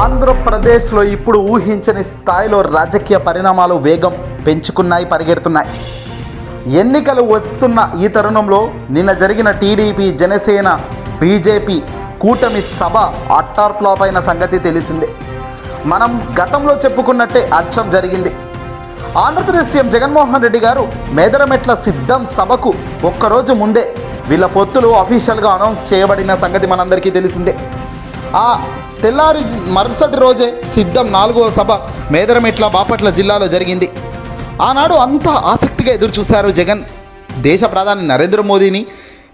ఆంధ్రప్రదేశ్లో ఇప్పుడు ఊహించని స్థాయిలో రాజకీయ పరిణామాలు వేగం పెంచుకున్నాయి, పరిగెడుతున్నాయి. ఎన్నికలు వస్తున్న ఈ తరుణంలో నిన్న జరిగిన టీడీపీ, జనసేన, బీజేపీ కూటమి సభ అట్టార్ ఫ్లాప్ అయిన సంగతి తెలిసిందే. మనం గతంలో చెప్పుకున్నట్టే అచ్చం జరిగింది. ఆంధ్రప్రదేశ్ సీఎం జగన్మోహన్ రెడ్డి గారు మేదరమెట్ల సిద్ధం సభకు ఒక్కరోజు ముందే వీళ్ళ పొత్తులు అఫీషియల్గా అనౌన్స్ చేయబడిన సంగతి మనందరికీ తెలిసిందే. ఆ తెల్లారి మరుసటి రోజే సిద్ధం 4వ సభ మేదరమెట్ల, బాపట్ల జిల్లాలో జరిగింది. ఆనాడు అంతా ఆసక్తిగా ఎదురు చూశారు జగన్ దేశ ప్రధాని నరేంద్ర మోదీని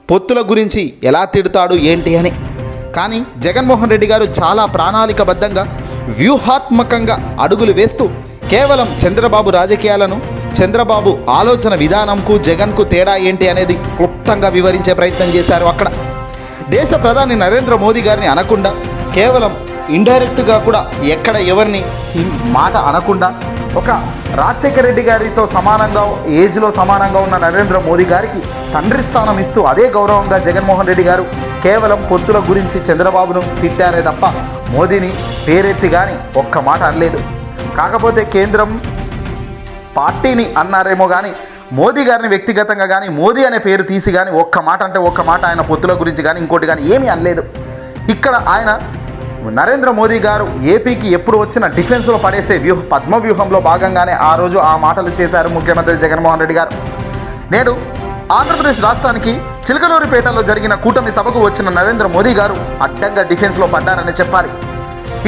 పొత్తుల గురించి ఎలా తిడతాడు ఏంటి అని. కానీ జగన్మోహన్ రెడ్డి గారు చాలా ప్రణాళికబద్ధంగా, వ్యూహాత్మకంగా అడుగులు వేస్తూ కేవలం చంద్రబాబు రాజకీయాలను, చంద్రబాబు ఆలోచన విధానంకు జగన్కు తేడా ఏంటి అనేది క్లుప్తంగా వివరించే ప్రయత్నం చేశారు. అక్కడ దేశ ప్రధాని నరేంద్ర మోదీ గారిని అనకుండా, కేవలం ఇండైరెక్ట్గా కూడా ఎక్కడ ఎవరిని మాట అనకుండా, ఒక రాజశేఖర రెడ్డి గారితో సమానంగా, ఏజ్లో సమానంగా ఉన్న నరేంద్ర మోదీ గారికి తండ్రి స్థానం ఇస్తూ అదే గౌరవంగా జగన్మోహన్ రెడ్డి గారు కేవలం పొత్తుల గురించి చంద్రబాబును తిట్టారే తప్ప మోదీని పేరెత్తి కానీ ఒక్క మాట అనలేదు. కాకపోతే కేంద్రం పార్టీని అన్నారేమో కానీ మోదీ గారిని వ్యక్తిగతంగా కానీ, మోదీ అనే పేరు తీసి కానీ ఒక్క మాట అంటే ఒక్క మాట ఆయన పొత్తుల గురించి కానీ ఇంకోటి కానీ ఏమీ అనలేదు. ఇక్కడ ఆయన నరేంద్ర మోదీ గారు ఏపీకి ఎప్పుడు వచ్చిన డిఫెన్స్లో పడేసే పద్మ వ్యూహంలో భాగంగానే ఆ రోజు ఆ మాటలు చేశారు ముఖ్యమంత్రి జగన్మోహన్ రెడ్డి గారు. నేడు ఆంధ్రప్రదేశ్ రాష్ట్రానికి చిలకలూరిపేటలో జరిగిన కూటమి సభకు వచ్చిన నరేంద్ర మోదీ గారు అడ్డంగా డిఫెన్స్లో పడ్డారని చెప్పాలి.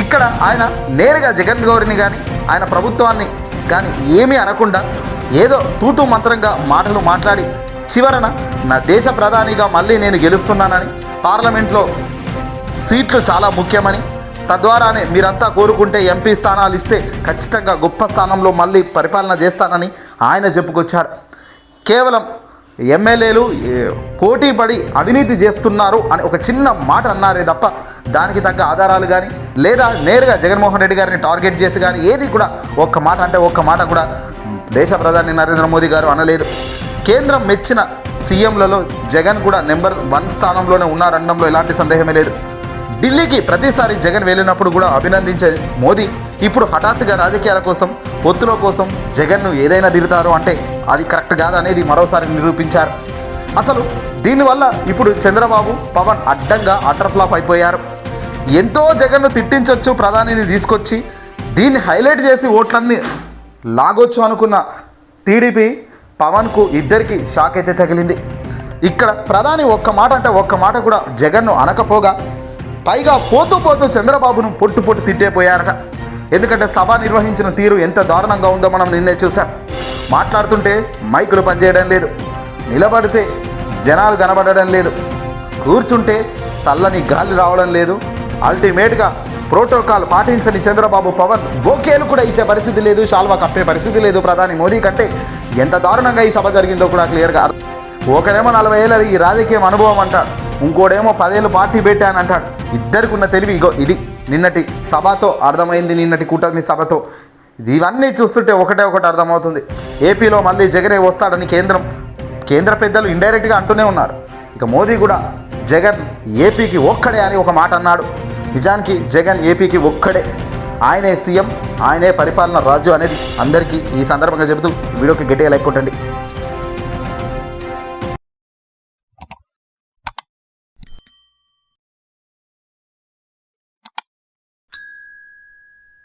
ఇక్కడ ఆయన నేరుగా జగన్ గౌరిని కానీ, ఆయన ప్రభుత్వాన్ని కానీ ఏమీ అనకుండా ఏదో తూతూ మంత్రంగా మాటలు మాట్లాడి చివరన నా దేశ ప్రధానిగా మళ్ళీ నేను గెలుస్తున్నానని, పార్లమెంట్లో సీట్లు చాలా ముఖ్యమని, తద్వారానే మీరంతా కోరుకుంటే ఎంపీ స్థానాలు ఇస్తే ఖచ్చితంగా గొప్ప స్థానంలో మళ్ళీ పరిపాలన చేస్తానని ఆయన చెప్పుకొచ్చారు. కేవలం ఎమ్మెల్యేలు పోటీ పడి అవినీతి చేస్తున్నారు అని ఒక చిన్న మాట అన్నారే తప్ప దానికి తగ్గ ఆధారాలు కానీ, లేదా నేరుగా జగన్మోహన్ రెడ్డి గారిని టార్గెట్ చేసి కానీ ఏది కూడా ఒక్క మాట అంటే ఒక్క మాట కూడా దేశ ప్రధాని నరేంద్ర మోదీ గారు అనలేదు. కేంద్రం మెచ్చిన సీఎంలలో జగన్ కూడా నెంబర్ 1 స్థానంలోనే ఉన్నారనడంలో ఎలాంటి సందేహమే లేదు. ఢిల్లీకి ప్రతిసారి జగన్ వెళ్ళినప్పుడు కూడా అభినందించే మోదీ ఇప్పుడు హఠాత్తుగా రాజకీయాల కోసం, పొత్తుల కోసం జగన్ను ఏదైనా తిడతారు అంటే అది కరెక్ట్ కాదనేది మరోసారి నిరూపించారు. అసలు దీనివల్ల ఇప్పుడు చంద్రబాబు, పవన్ అడ్డంగా అటర్ ఫ్లాప్ అయిపోయారు. ఎంతో జగన్ను తిట్టించవచ్చు ప్రధానిని తీసుకొచ్చి, దీన్ని హైలైట్ చేసి ఓట్లన్నీ లాగొచ్చు అనుకున్న టీడీపీ, పవన్కు ఇద్దరికి షాక్ అయితే తగిలింది. ఇక్కడ ప్రధాని ఒక్క మాట అంటే ఒక్క మాట కూడా జగన్ను అనకపోగా పైగా పోతూ పోతూ చంద్రబాబును పొట్టు తిట్టేపోయారట. ఎందుకంటే సభ నిర్వహించిన తీరు ఎంత దారుణంగా ఉందో మనం నిన్నే చూసాం. మాట్లాడుతుంటే మైకులు పనిచేయడం లేదు, నిలబడితే జనాలు కనబడడం లేదు, కూర్చుంటే చల్లని గాలి రావడం లేదు. అల్టిమేట్గా ప్రోటోకాల్ పాటించని చంద్రబాబు, పవన్ బోకేలు కూడా ఇచ్చే పరిస్థితి లేదు, శాల్వా కప్పే పరిస్థితి లేదు. ప్రధాని మోదీ కంటే ఎంత దారుణంగా ఈ సభ జరిగిందో కూడా క్లియర్గా అర్థం. ఒకరేమో 40 ఏళ్ళ ఈ రాజకీయం అనుభవం అంటాడు, ఇంకోడేమో 10 ఏళ్ళు పార్టీ పెట్టాను అంటాడు. ఇద్దరికి ఉన్న తెలివి ఇగో ఇది నిన్నటి సభతో అర్థమైంది, నిన్నటి కూటమి సభతో. ఇవన్నీ చూస్తుంటే ఒకటే అర్థమవుతుంది. ఏపీలో మళ్ళీ జగనే వస్తాడని కేంద్ర పెద్దలు ఇండైరెక్ట్గా అంటూనే ఉన్నారు. ఇక మోదీ కూడా జగన్ ఏపీకి ఒక్కడే అని ఒక మాట అన్నాడు. నిజానికి జగన్ ఏపీకి ఒక్కడే, ఆయనే సీఎం, ఆయనే పరిపాలన రాజు అనేది అందరికీ ఈ సందర్భంగా చెబుతూ వీడియోకి గట్టిగా లైక్ కొట్టండి.